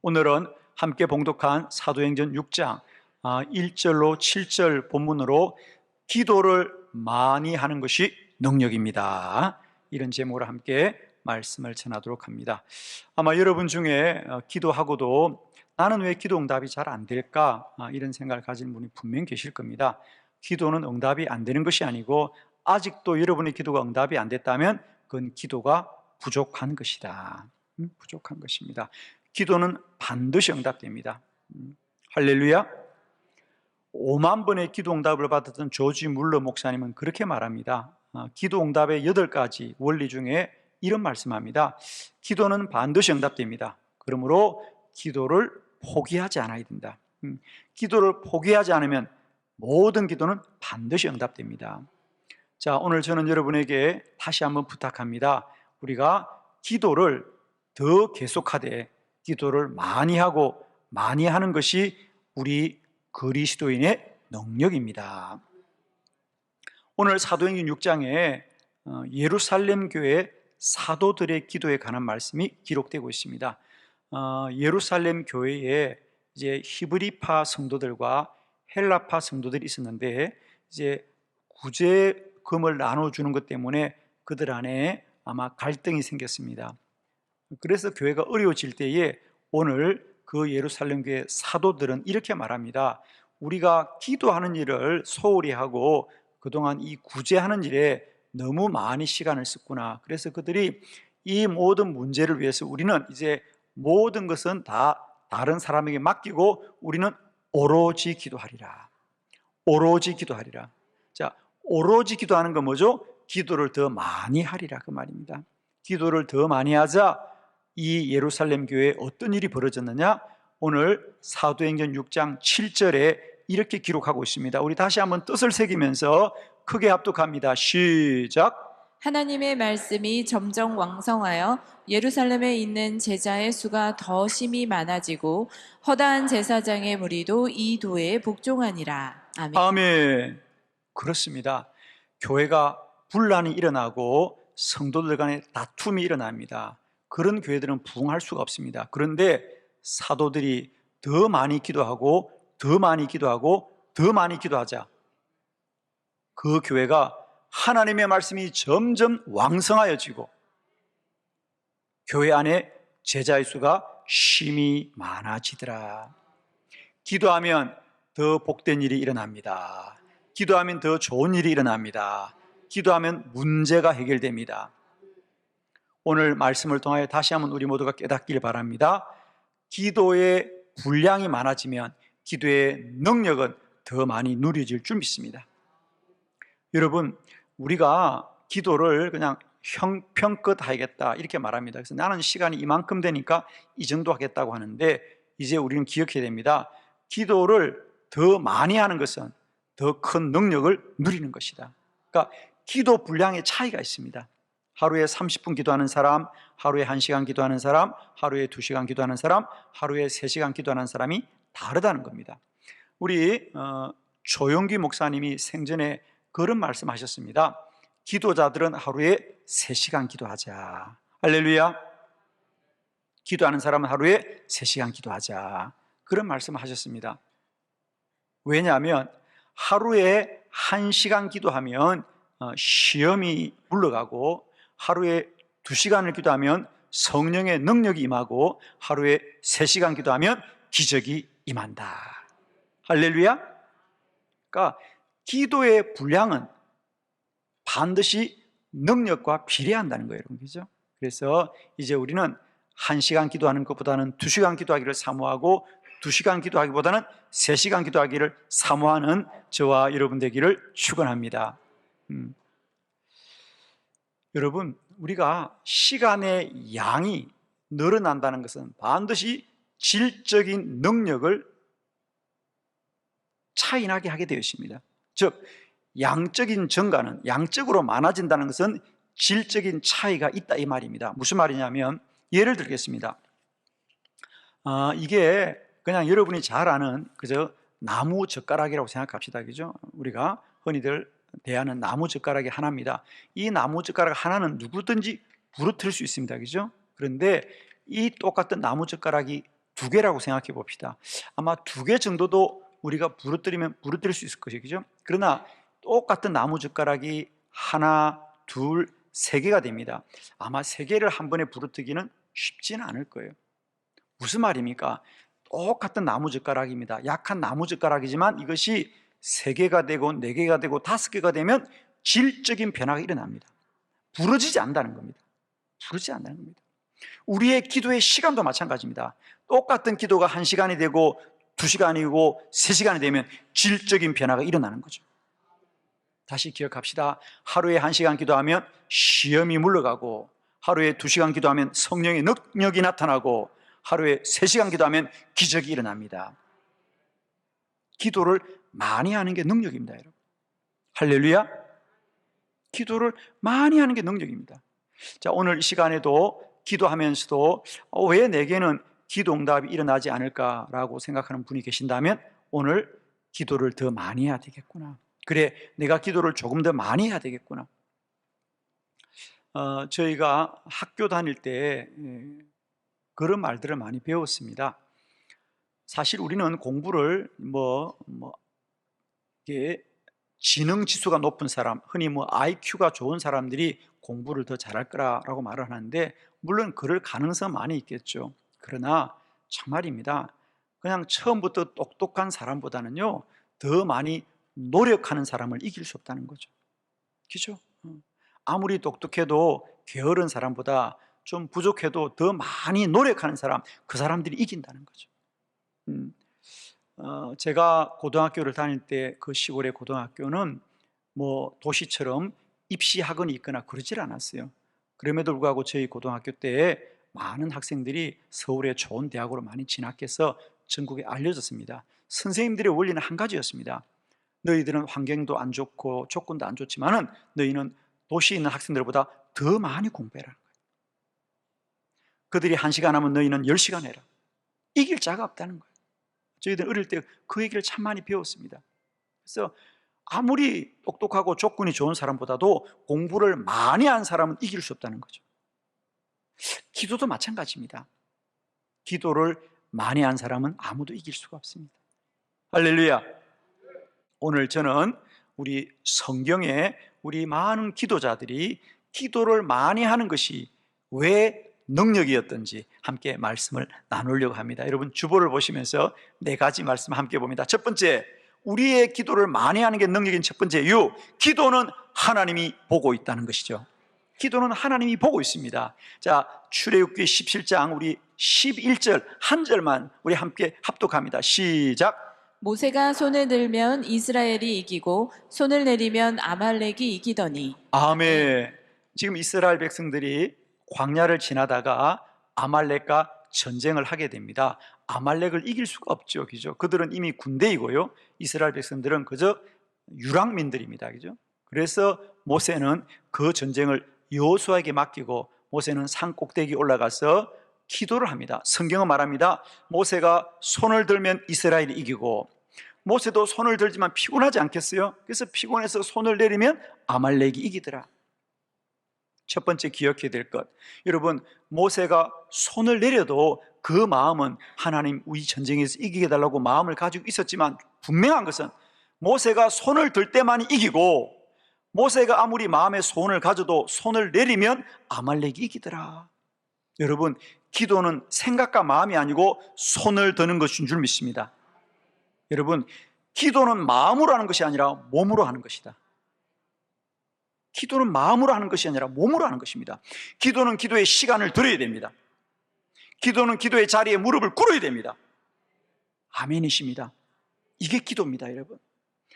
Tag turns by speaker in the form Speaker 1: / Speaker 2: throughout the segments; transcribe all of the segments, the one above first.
Speaker 1: 오늘은 함께 봉독한 사도행전 6장 1절로 7절 본문으로 기도를 많이 하는 것이 능력입니다. 이런 제목으로 함께 말씀을 전하도록 합니다. 아마 여러분 중에 기도하고도 나는 왜 기도 응답이 잘 안 될까 이런 생각을 가진 분이 분명히 계실 겁니다. 기도는 응답이 안 되는 것이 아니고 아직도 여러분의 기도가 응답이 안 됐다면 그건 기도가 부족한 것이다. 부족한 것입니다. 기도는 반드시 응답됩니다. 할렐루야. 5만 번의 기도 응답을 받았던 조지 물러 목사님은 그렇게 말합니다. 기도 응답의 8가지 원리 중에 이런 말씀합니다. 기도는 반드시 응답됩니다. 그러므로 기도를 포기하지 않아야 된다. 기도를 포기하지 않으면 모든 기도는 반드시 응답됩니다. 자, 오늘 저는 여러분에게 다시 한번 부탁합니다. 우리가 기도를 더 계속하되 기도를 많이 하고 많이 하는 것이 우리 그리스도인의 능력입니다. 오늘 사도행전 6장에 예루살렘 교회 사도들의 기도에 관한 말씀이 기록되고 있습니다. 예루살렘 교회에 이제 히브리파 성도들과 헬라파 성도들이 있었는데 이제 구제금을 나눠주는 것 때문에 그들 안에 아마 갈등이 생겼습니다. 그래서 교회가 어려워질 때에 오늘 그 예루살렘 교회 사도들은 이렇게 말합니다. 우리가 기도하는 일을 소홀히 하고 그동안 이 구제하는 일에 너무 많이 시간을 썼구나. 그래서 그들이 이 모든 문제를 위해서 우리는 이제 모든 것은 다 다른 사람에게 맡기고 우리는 오로지 기도하리라. 오로지 기도하리라. 자, 오로지 기도하는 건 뭐죠? 기도를 더 많이 하리라 그 말입니다. 기도를 더 많이 하자 이 예루살렘 교회에 어떤 일이 벌어졌느냐? 오늘 사도행전 6장 7절에 이렇게 기록하고 있습니다. 우리 다시 한번 뜻을 새기면서 크게 합독합니다. 시작.
Speaker 2: 하나님의 말씀이 점점 왕성하여 예루살렘에 있는 제자의 수가 더 심히 많아지고 허다한 제사장의 무리도 이 도에 복종하니라. 아멘.
Speaker 1: 아멘. 그렇습니다. 교회가 분란이 일어나고 성도들 간에 다툼이 일어납니다. 그런 교회들은 부흥할 수가 없습니다. 그런데 사도들이 더 많이 기도하고 더 많이 기도하고 더 많이 기도하자 그 교회가 하나님의 말씀이 점점 왕성하여지고 교회 안에 제자의 수가 심히 많아지더라. 기도하면 더 복된 일이 일어납니다. 기도하면 더 좋은 일이 일어납니다. 기도하면 문제가 해결됩니다. 오늘 말씀을 통하여 다시 한번 우리 모두가 깨닫길 바랍니다. 기도의 분량이 많아지면 기도의 능력은 더 많이 누려질 줄 믿습니다. 여러분, 우리가 기도를 그냥 형편껏 하겠다 이렇게 말합니다. 그래서 나는 시간이 이만큼 되니까 이 정도 하겠다고 하는데 이제 우리는 기억해야 됩니다. 기도를 더 많이 하는 것은 더 큰 능력을 누리는 것이다. 그러니까 기도 분량의 차이가 있습니다. 하루에 30분 기도하는 사람, 하루에 1시간 기도하는 사람, 하루에 2시간 기도하는 사람, 하루에 3시간 기도하는 사람이 다르다는 겁니다. 우리 조영기 목사님이 생전에 그런 말씀하셨습니다. 기도자들은 하루에 3시간 기도하자. 할렐루야. 기도하는 사람은 하루에 3시간 기도하자. 그런 말씀하셨습니다. 왜냐하면 하루에 1시간 기도하면 시험이 물러가고 하루에 2시간을 기도하면 성령의 능력이 임하고 하루에 3시간 기도하면 기적이 임한다. 할렐루야. 그러니까 기도의 분량은 반드시 능력과 비례한다는 거예요, 여러분. 그죠? 그래서 이제 우리는 1시간 기도하는 것보다는 2시간 기도하기를 사모하고 2시간 기도하기보다는 3시간 기도하기를 사모하는 저와 여러분 되기를 축원합니다. 여러분, 우리가 시간의 양이 늘어난다는 것은 반드시 질적인 능력을 차이나게 하게 되어 있습니다. 즉, 양적인 증가는 양적으로 많아진다는 것은 질적인 차이가 있다 이 말입니다. 무슨 말이냐면 예를 들겠습니다. 이게 그냥 여러분이 잘 아는 그저 나무 젓가락이라고 생각합시다. 그죠? 우리가 흔히들 대하는 나무 젓가락이 하나입니다. 이 나무 젓가락 하나는 누구든지 부러뜨릴 수 있습니다. 그죠? 그런데 이 똑같은 나무 젓가락이 두 개라고 생각해 봅시다. 아마 두 개 정도도 우리가 부러뜨리면 부러뜨릴 수 있을 것이죠. 그죠? 그러나 똑같은 나무젓가락이 하나, 둘, 세 개가 됩니다. 아마 세 개를 한 번에 부러뜨기는 쉽지는 않을 거예요. 무슨 말입니까? 똑같은 나무젓가락입니다. 약한 나무젓가락이지만 이것이 세 개가 되고 네 개가 되고 다섯 개가 되면 질적인 변화가 일어납니다. 부러지지 않는다는 겁니다. 부러지지 않는다는 겁니다. 우리의 기도의 시간도 마찬가지입니다. 똑같은 기도가 1시간이 되고 2시간이고 3시간이 되면 질적인 변화가 일어나는 거죠. 다시 기억합시다. 하루에 1시간 기도하면 시험이 물러가고, 하루에 2시간 기도하면 성령의 능력이 나타나고, 하루에 3시간 기도하면 기적이 일어납니다. 기도를 많이 하는 게 능력입니다, 여러분. 할렐루야. 기도를 많이 하는 게 능력입니다. 자, 오늘 이 시간에도 기도하면서도 왜 내게는 기도 응답이 일어나지 않을까라고 생각하는 분이 계신다면 오늘 기도를 더 많이 해야 되겠구나. 그래, 내가 기도를 조금 더 많이 해야 되겠구나. 저희가 학교 다닐 때 그런 말들을 많이 배웠습니다. 사실 우리는 공부를 이게 지능 지수가 높은 사람, 흔히 IQ가 좋은 사람들이 공부를 더 잘할 거라고 말을 하는데, 물론 그럴 가능성 많이 있겠죠. 그러나 정말입니다. 그냥 처음부터 똑똑한 사람보다는요, 더 많이 노력하는 사람을 이길 수 없다는 거죠. 그죠? 아무리 똑똑해도 게으른 사람보다 좀 부족해도 더 많이 노력하는 사람, 그 사람들이 이긴다는 거죠. 제가 고등학교를 다닐 때 그 시골의 고등학교는 도시처럼 입시학원이 있거나 그러질 않았어요. 그럼에도 불구하고 저희 고등학교 때 많은 학생들이 서울의 좋은 대학으로 많이 진학해서 전국에 알려졌습니다. 선생님들의 원리는 한 가지였습니다. 너희들은 환경도 안 좋고 조건도 안 좋지만은 너희는 도시에 있는 학생들보다 더 많이 공부해라. 그들이 1시간 하면 너희는 10시간 해라. 이길 자가 없다는 거예요. 저희들 어릴 때 그 얘기를 참 많이 배웠습니다. 그래서 아무리 똑똑하고 조건이 좋은 사람보다도 공부를 많이 한 사람은 이길 수 없다는 거죠. 기도도 마찬가지입니다. 기도를 많이 한 사람은 아무도 이길 수가 없습니다. 할렐루야. 오늘 저는 우리 성경에 우리 많은 기도자들이 기도를 많이 하는 것이 왜 능력이었던지 함께 말씀을 나누려고 합니다. 여러분 주보를 보시면서 4가지 말씀 함께 봅니다. 첫 번째, 우리의 기도를 많이 하는 게 능력인 첫 번째 이유, 기도는 하나님이 보고 있다는 것이죠. 기도는 하나님이 보고 있습니다. 자, 출애굽기 17장 우리 11절 한 절만 우리 함께 합독합니다. 시작.
Speaker 2: 모세가 손을 들면 이스라엘이 이기고 손을 내리면 아말렉이 이기더니.
Speaker 1: 아멘. 지금 이스라엘 백성들이 광야를 지나다가 아말렉과 전쟁을 하게 됩니다. 아말렉을 이길 수가 없죠. 그죠? 그들은 이미 군대이고요. 이스라엘 백성들은 그저 유랑민들입니다. 그죠? 그래서 모세는 그 전쟁을 여호수아에게 맡기고 모세는 산 꼭대기 올라가서 기도를 합니다. 성경은 말합니다. 모세가 손을 들면 이스라엘이 이기고, 모세도 손을 들지만 피곤하지 않겠어요? 그래서 피곤해서 손을 내리면 아말렉이 이기더라. 첫 번째 기억해야 될 것, 여러분 모세가 손을 내려도 그 마음은 하나님 우리 전쟁에서 이기게 해달라고 마음을 가지고 있었지만, 분명한 것은 모세가 손을 들 때만 이기고, 모세가 아무리 마음에 소원을 가져도 손을 내리면 아말렉이 이기더라. 여러분 기도는 생각과 마음이 아니고 손을 드는 것인 줄 믿습니다. 여러분 기도는 마음으로 하는 것이 아니라 몸으로 하는 것이다. 기도는 마음으로 하는 것이 아니라 몸으로 하는 것입니다. 기도는 기도의 시간을 들여야 됩니다. 기도는 기도의 자리에 무릎을 꿇어야 됩니다. 아멘이십니다. 이게 기도입니다, 여러분.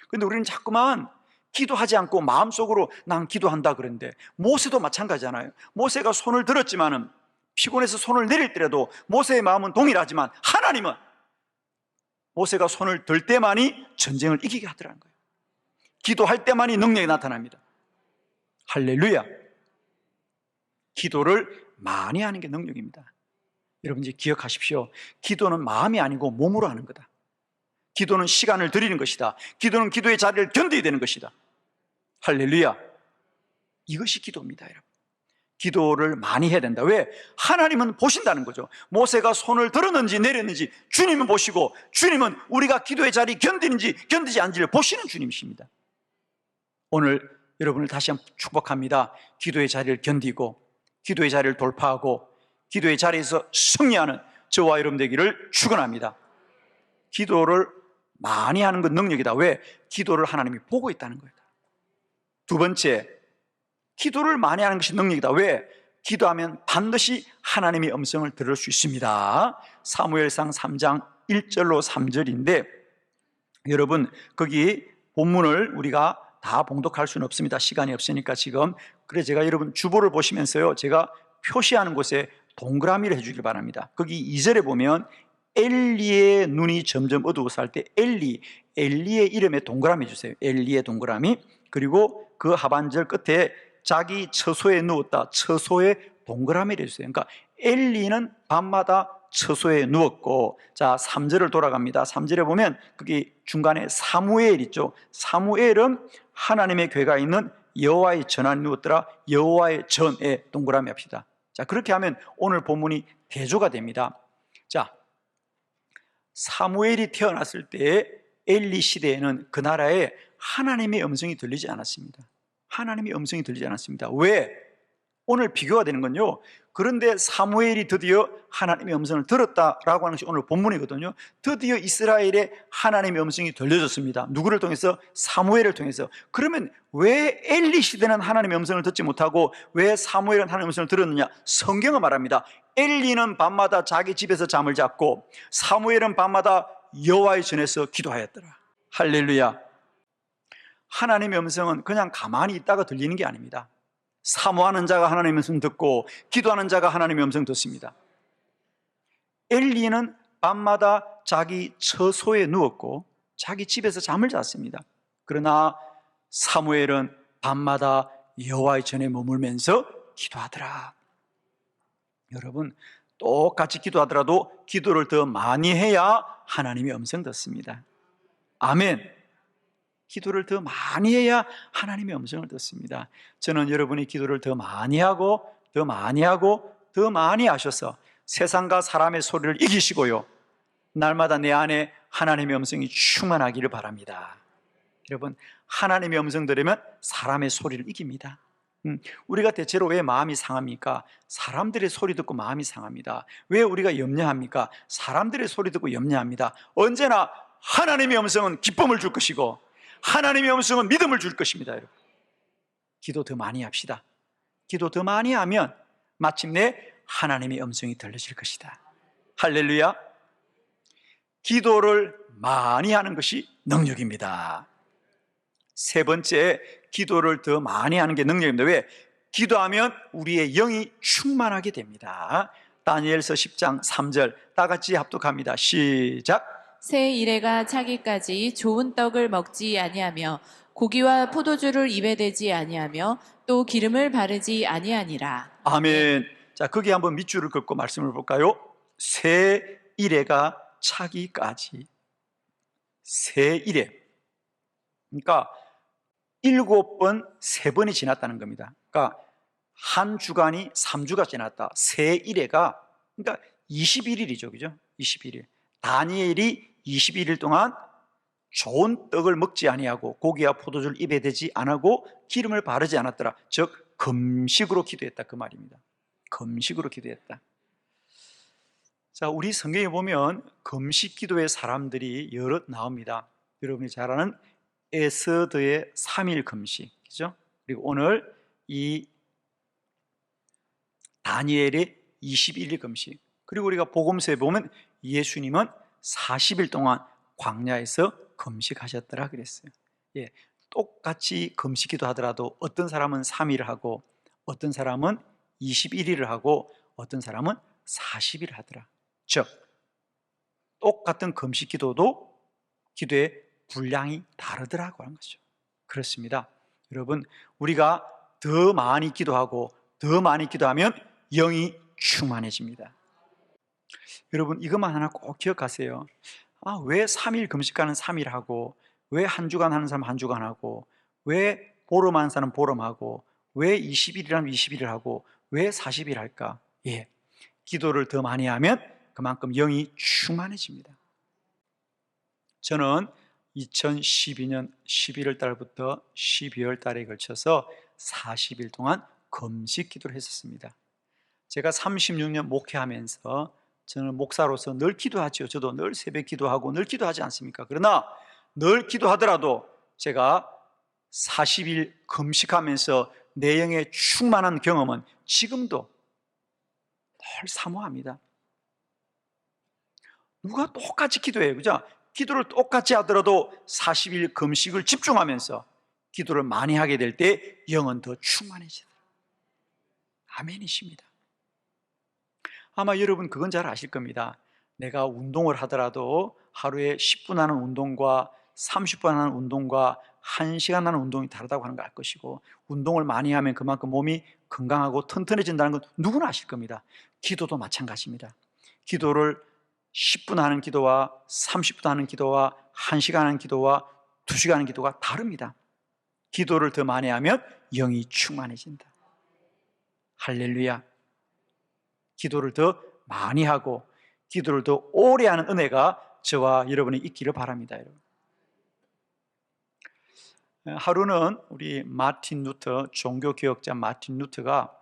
Speaker 1: 그런데 우리는 자꾸만 기도하지 않고 마음속으로 난 기도한다 그랬는데, 모세도 마찬가지잖아요. 모세가 손을 들었지만은 피곤해서 손을 내릴 때라도 모세의 마음은 동일하지만, 하나님은 모세가 손을 들 때만이 전쟁을 이기게 하더라는 거예요. 기도할 때만이 능력이 나타납니다. 할렐루야. 기도를 많이 하는 게 능력입니다. 여러분 이제 기억하십시오. 기도는 마음이 아니고 몸으로 하는 거다. 기도는 시간을 들이는 것이다. 기도는 기도의 자리를 견뎌야 되는 것이다. 할렐루야. 이것이 기도입니다, 여러분. 기도를 많이 해야 된다. 왜? 하나님은 보신다는 거죠. 모세가 손을 들었는지 내렸는지 주님은 보시고, 주님은 우리가 기도의 자리 견디는지 견디지 않는지를 보시는 주님이십니다. 오늘 여러분을 다시 한번 축복합니다. 기도의 자리를 견디고, 기도의 자리를 돌파하고, 기도의 자리에서 승리하는 저와 여러분 되기를 축원합니다. 기도를 많이 하는 건 능력이다. 왜? 기도를 하나님이 보고 있다는 거예요. 두 번째, 기도를 많이 하는 것이 능력이다. 왜? 기도하면 반드시 하나님의 음성을 들을 수 있습니다. 사무엘상 3장 1절로 3절인데 여러분 거기 본문을 우리가 다 봉독할 수는 없습니다. 시간이 없으니까 지금. 그래서 제가 여러분 주보를 보시면서요, 제가 표시하는 곳에 동그라미를 해주길 바랍니다. 거기 2절에 보면 엘리의 눈이 점점 어두워서 할 때 엘리의 이름에 동그라미 주세요. 엘리의 동그라미. 그리고 그 하반절 끝에 자기 처소에 누웠다, 처소에 동그라미를 해주세요. 그러니까 엘리는 밤마다 처소에 누웠고, 자 3절을 돌아갑니다. 3절에 보면 거기 중간에 사무엘 있죠. 사무엘은 하나님의 궤가 있는 여호와의 전 안에 누웠더라. 여호와의 전에 동그라미 합시다. 자 그렇게 하면 오늘 본문이 대조가 됩니다. 자 사무엘이 태어났을 때 엘리 시대에는 그 나라에 하나님의 음성이 들리지 않았습니다. 하나님의 음성이 들리지 않았습니다. 왜? 오늘 비교가 되는 건요, 그런데 사무엘이 드디어 하나님의 음성을 들었다라고 하는 것이 오늘 본문이거든요. 드디어 이스라엘에 하나님의 음성이 들려졌습니다. 누구를 통해서? 사무엘을 통해서. 그러면 왜 엘리 시대는 하나님의 음성을 듣지 못하고 왜 사무엘은 하나님의 음성을 들었느냐? 성경은 말합니다. 엘리는 밤마다 자기 집에서 잠을 잤고 사무엘은 밤마다 여호와의 전에서 기도하였더라. 할렐루야. 하나님의 음성은 그냥 가만히 있다가 들리는 게 아닙니다. 사모하는 자가 하나님의 음성 듣고 기도하는 자가 하나님의 음성 듣습니다. 엘리는 밤마다 자기 처소에 누웠고 자기 집에서 잠을 잤습니다. 그러나 사무엘은 밤마다 여호와의 전에 머물면서 기도하더라. 여러분 똑같이 기도하더라도 기도를 더 많이 해야 하나님의 음성 듣습니다. 아멘. 기도를 더 많이 해야 하나님의 음성을 듣습니다. 저는 여러분이 기도를 더 많이 하고 더 많이 하고 더 많이 하셔서 세상과 사람의 소리를 이기시고요, 날마다 내 안에 하나님의 음성이 충만하기를 바랍니다. 여러분 하나님의 음성 들으면 사람의 소리를 이깁니다. 우리가 대체로 왜 마음이 상합니까? 사람들의 소리 듣고 마음이 상합니다. 왜 우리가 염려합니까? 사람들의 소리 듣고 염려합니다. 언제나 하나님의 음성은 기쁨을 줄 것이고 하나님의 음성은 믿음을 줄 것입니다. 여러분 기도 더 많이 합시다. 기도 더 많이 하면 마침내 하나님의 음성이 들려질 것이다. 할렐루야. 기도를 많이 하는 것이 능력입니다. 세 번째, 기도를 더 많이 하는 게 능력입니다. 왜? 기도하면 우리의 영이 충만하게 됩니다. 다니엘서 10장 3절 다 같이 합독합니다. 시작.
Speaker 2: 새 이래가 차기까지 좋은 떡을 먹지 아니하며 고기와 포도주를 입에 대지 아니하며 또 기름을 바르지 아니하니라.
Speaker 1: 아멘. 자 거기 한번 밑줄을 긋고 말씀을 볼까요? 새 이래가 차기까지. 새 이래. 그러니까 7번 3번이 지났다는 겁니다. 그러니까 한 주간이 3주가 지났다. 새 이래가 그러니까 21일이죠. 그죠? 21일. 다니엘이 21일 동안 좋은 떡을 먹지 아니하고 고기와 포도주를 입에 대지 않고 기름을 바르지 않았더라. 즉 금식으로 기도했다 그 말입니다. 금식으로 기도했다. 자 우리 성경에 보면 금식 기도의 사람들이 여럿 나옵니다. 여러분이 잘 아는 에스더의 3일 금식, 그죠? 그리고 오늘 이 다니엘의 21일 금식, 그리고 우리가 복음서에 보면 예수님은 40일 동안 광야에서 금식하셨더라 그랬어요. 예, 똑같이 금식기도 하더라도 어떤 사람은 3일을 하고 어떤 사람은 21일을 하고 어떤 사람은 40일 하더라. 즉 똑같은 금식기도도 기도의 분량이 다르더라고 하는 거죠. 그렇습니다. 여러분 우리가 더 많이 기도하고 더 많이 기도하면 영이 충만해집니다. 여러분 이것만 하나 꼭 기억하세요. 왜 3일 금식하는 3일 하고 왜 한 주간 하는 사람 한 주간 하고 왜 보름하는 사람 보름하고 왜 20일이라면 20일을 하고 왜 40일 할까? 예, 기도를 더 많이 하면 그만큼 영이 충만해집니다. 저는 2012년 11월 달부터 12월 달에 걸쳐서 40일 동안 금식 기도를 했었습니다. 제가 36년 목회하면서 저는 목사로서 늘 기도하죠. 저도 늘 새벽 기도하고 늘 기도하지 않습니까? 그러나 늘 기도하더라도 제가 40일 금식하면서 내 영에 충만한 경험은 지금도 늘 사모합니다. 누가 똑같이 기도해요, 그죠? 기도를 똑같이 하더라도 40일 금식을 집중하면서 기도를 많이 하게 될 때 영은 더 충만해지더라고요. 아멘이십니다. 아마 여러분 그건 잘 아실 겁니다. 내가 운동을 하더라도 하루에 10분 하는 운동과 30분 하는 운동과 1시간 하는 운동이 다르다고 하는 걸 알 것이고, 운동을 많이 하면 그만큼 몸이 건강하고 튼튼해진다는 건 누구나 아실 겁니다. 기도도 마찬가지입니다. 기도를 10분 하는 기도와 30분 하는 기도와 1시간 하는 기도와 2시간 하는 기도가 다릅니다. 기도를 더 많이 하면 영이 충만해진다. 할렐루야. 기도를 더 많이 하고 기도를 더 오래 하는 은혜가 저와 여러분이 있기를 바랍니다. 여러분. 하루는 우리 마틴 루터, 종교개혁자 마틴 루터가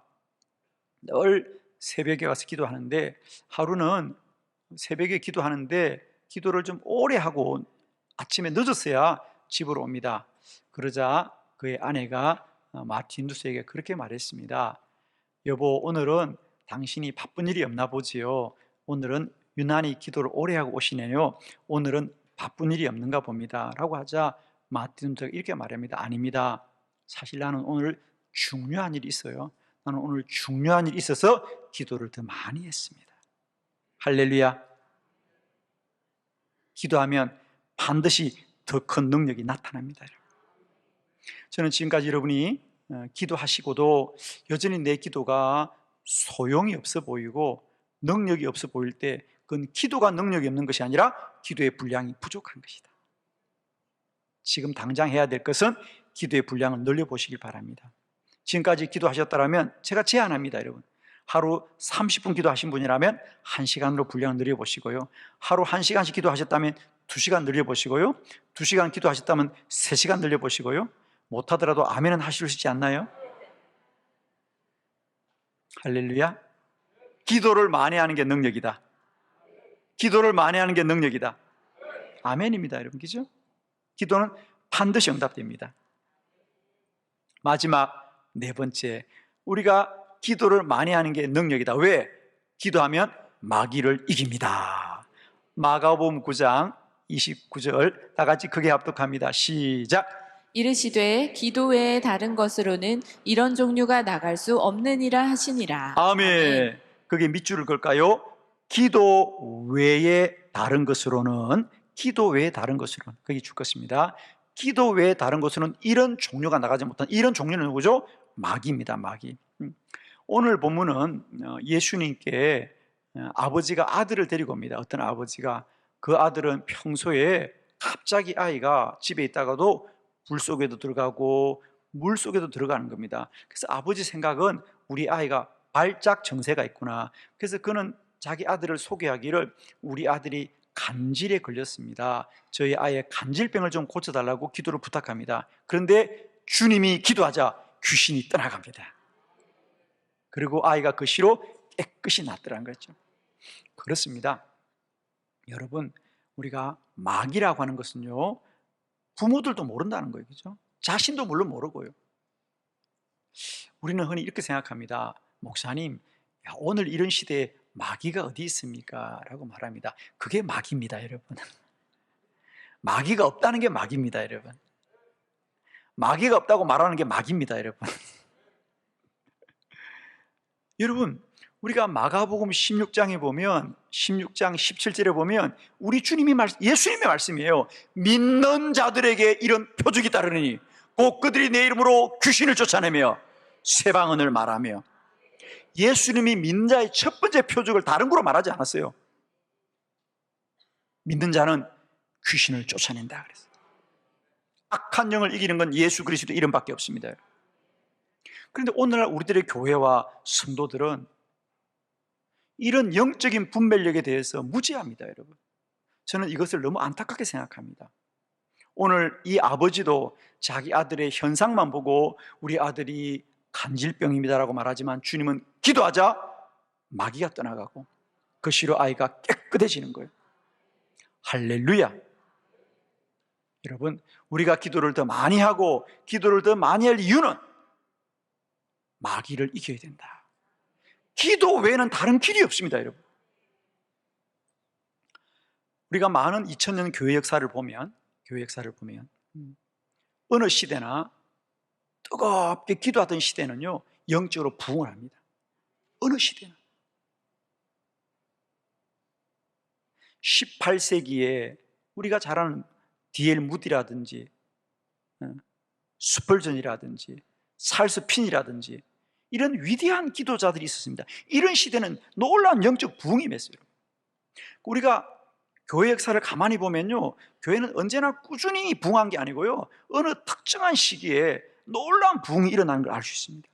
Speaker 1: 늘 새벽에 가서 기도하는데, 하루는 새벽에 기도하는데 기도를 좀 오래 하고 아침에 늦었어야 집으로 옵니다. 그러자 그의 아내가 마틴 루터에게 그렇게 말했습니다. 여보, 오늘은 당신이 바쁜 일이 없나 보지요. 오늘은 유난히 기도를 오래 하고 오시네요. 오늘은 바쁜 일이 없는가 봅니다. 라고 하자 마틴 루터가 이렇게 말합니다. 아닙니다. 사실 나는 오늘 중요한 일이 있어요. 나는 오늘 중요한 일이 있어서 기도를 더 많이 했습니다. 할렐루야. 기도하면 반드시 더 큰 능력이 나타납니다. 저는 지금까지 여러분이 기도하시고도 여전히 내 기도가 소용이 없어 보이고 능력이 없어 보일 때, 그건 기도가 능력이 없는 것이 아니라 기도의 분량이 부족한 것이다. 지금 당장 해야 될 것은 기도의 분량을 늘려보시길 바랍니다. 지금까지 기도하셨다면 제가 제안합니다. 여러분, 하루 30분 기도하신 분이라면 1시간으로 분량을 늘려보시고요, 하루 1시간씩 기도하셨다면 2시간 늘려보시고요, 2시간 기도하셨다면 3시간 늘려보시고요, 못하더라도 아멘은 하실 수 있지 않나요? 할렐루야. 기도를 많이 하는 게 능력이다. 기도를 많이 하는 게 능력이다. 아멘입니다, 여러분. 그죠? 기도는 반드시 응답됩니다. 마지막 4번째, 우리가 기도를 많이 하는 게 능력이다. 왜? 기도하면 마귀를 이깁니다. 마가복음 9장 29절 다 같이 크게 합독합니다. 시작.
Speaker 2: 이르시되 기도 외에 다른 것으로는 이런 종류가 나갈 수 없느니라 하시니라.
Speaker 1: 아멘. 그게 밑줄을 걸까요? 기도 외에 다른 것으로는, 기도 외에 다른 것으로는, 거기 줄 것입니다. 기도 외에 다른 것으로는 이런 종류가 나가지 못한, 이런 종류는 누구죠? 마귀입니다. 마귀. 오늘 본문은 예수님께 아버지가 아들을 데리고 옵니다. 어떤 아버지가, 그 아들은 평소에 갑자기 아이가 집에 있다가도 불 속에도 들어가고 물 속에도 들어가는 겁니다. 그래서 아버지 생각은 우리 아이가 발작 증세가 있구나. 그래서 그는 자기 아들을 소개하기를, 우리 아들이 간질에 걸렸습니다. 저희 아이의 간질병을 좀 고쳐달라고 기도를 부탁합니다. 그런데 주님이 기도하자 귀신이 떠나갑니다. 그리고 아이가 그 시로 깨끗이 낫더라는 거죠. 그렇습니다. 여러분, 우리가 마귀라고 하는 것은요, 부모들도 모른다는 거예요. 그죠? 자신도 물론 모르고요. 우리는 흔히 이렇게 생각합니다. 목사님, 야, 오늘 이런 시대에 마귀가 어디 있습니까? 라고 말합니다. 그게 마귀입니다, 여러분. 마귀가 없다는 게 마귀입니다, 여러분. 마귀가 없다고 말하는 게 마귀입니다, 여러분. 여러분, 우리가 마가복음 16장에 보면, 16장 17절에 보면 우리 주님이 예수님의 말씀이에요. 믿는 자들에게 이런 표적이 따르니 곧 그들이 내 이름으로 귀신을 쫓아내며 쇠방언을 말하며. 예수님이 믿는 자의 첫 번째 표적을 다른 거로 말하지 않았어요. 믿는 자는 귀신을 쫓아낸다 그랬어요. 악한 영을 이기는 건 예수 그리스도 이름밖에 없습니다. 그런데 오늘날 우리들의 교회와 성도들은 이런 영적인 분별력에 대해서 무지합니다, 여러분. 저는 이것을 너무 안타깝게 생각합니다. 오늘 이 아버지도 자기 아들의 현상만 보고 우리 아들이 간질병입니다라고 말하지만, 주님은 기도하자 마귀가 떠나가고 그 시로 아이가 깨끗해지는 거예요. 할렐루야. 여러분, 우리가 기도를 더 많이 하고 기도를 더 많이 할 이유는 마귀를 이겨야 된다. 기도 외에는 다른 길이 없습니다, 여러분. 우리가 많은 2000년 교회 역사를 보면 어느 시대나 뜨겁게 기도하던 시대는요, 영적으로 부흥을 합니다. 어느 시대나. 18세기에 우리가 잘 아는 D.L. 무디라든지 스펄전이라든지 찰스 핀이라든지 이런 위대한 기도자들이 있었습니다. 이런 시대는 놀라운 영적 부흥이 임했어요. 우리가 교회 역사를 가만히 보면요, 교회는 언제나 꾸준히 부흥한 게 아니고요, 어느 특정한 시기에 놀라운 부흥이 일어나는 걸 알 수 있습니다.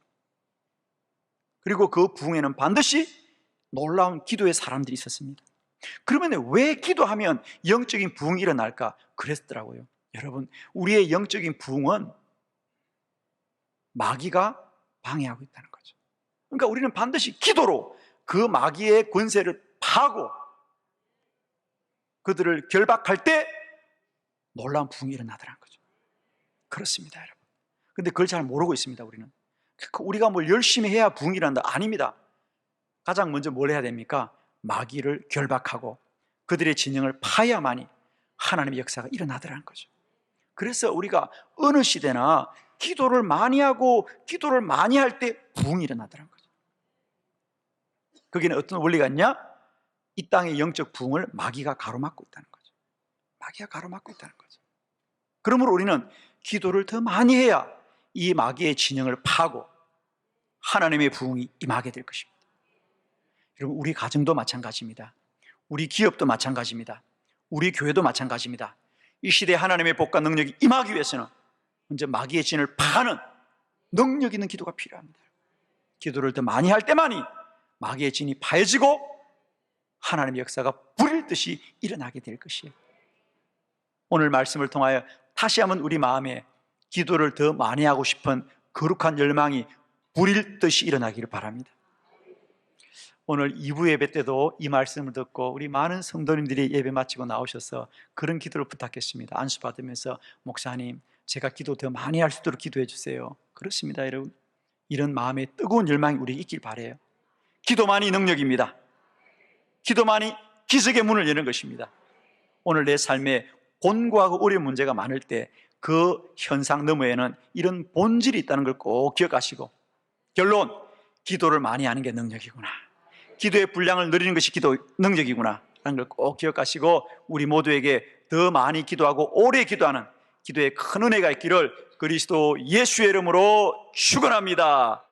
Speaker 1: 그리고 그 부흥에는 반드시 놀라운 기도의 사람들이 있었습니다. 그러면 왜 기도하면 영적인 부흥이 일어날까? 그랬더라고요. 여러분, 우리의 영적인 부흥은 마귀가 방해하고 있다는 거죠. 그러니까 우리는 반드시 기도로 그 마귀의 권세를 파고 그들을 결박할 때 놀라운 부흥이 일어나더라는 거죠. 그렇습니다, 여러분. 근데 그걸 잘 모르고 있습니다, 우리는. 우리가 뭘 열심히 해야 부흥이 일어난다? 아닙니다. 가장 먼저 뭘 해야 됩니까? 마귀를 결박하고 그들의 진영을 파야만이 하나님의 역사가 일어나더라는 거죠. 그래서 우리가 어느 시대나 기도를 많이 하고 기도를 많이 할 때 부흥이 일어나더라는 거죠. 거기는 어떤 원리가 있냐? 이 땅의 영적 부흥을 마귀가 가로막고 있다는 거죠. 마귀가 가로막고 있다는 거죠. 그러므로 우리는 기도를 더 많이 해야 이 마귀의 진영을 파고 하나님의 부흥이 임하게 될 것입니다. 여러분, 우리 가정도 마찬가지입니다. 우리 기업도 마찬가지입니다. 우리 교회도 마찬가지입니다. 이 시대에 하나님의 복과 능력이 임하기 위해서는 먼저 마귀의 진을 파는 능력 있는 기도가 필요합니다. 기도를 더 많이 할 때만이 마귀의 진이 파해지고 하나님의 역사가 불일 듯이 일어나게 될 것이에요. 오늘 말씀을 통하여 다시 한번 우리 마음에 기도를 더 많이 하고 싶은 거룩한 열망이 불일 듯이 일어나기를 바랍니다. 오늘 2부 예배 때도 이 말씀을 듣고 우리 많은 성도님들이 예배 마치고 나오셔서 그런 기도를 부탁했습니다. 안수 받으면서, 목사님, 제가 기도 더 많이 할 수 있도록 기도해 주세요. 그렇습니다, 여러분. 이런 마음의 뜨거운 열망이 우리에게 있길 바라요. 기도만이 능력입니다. 기도만이 기적의 문을 여는 것입니다. 오늘 내 삶에 곤고하고 어려운 문제가 많을 때 그 현상 너머에는 이런 본질이 있다는 걸 꼭 기억하시고, 결론, 기도를 많이 하는 게 능력이구나, 기도의 분량을 늘리는 것이 기도 능력이구나 라는 걸 꼭 기억하시고, 우리 모두에게 더 많이 기도하고 오래 기도하는 기도의 큰 은혜가 있기를 그리스도 예수의 이름으로 축원합니다.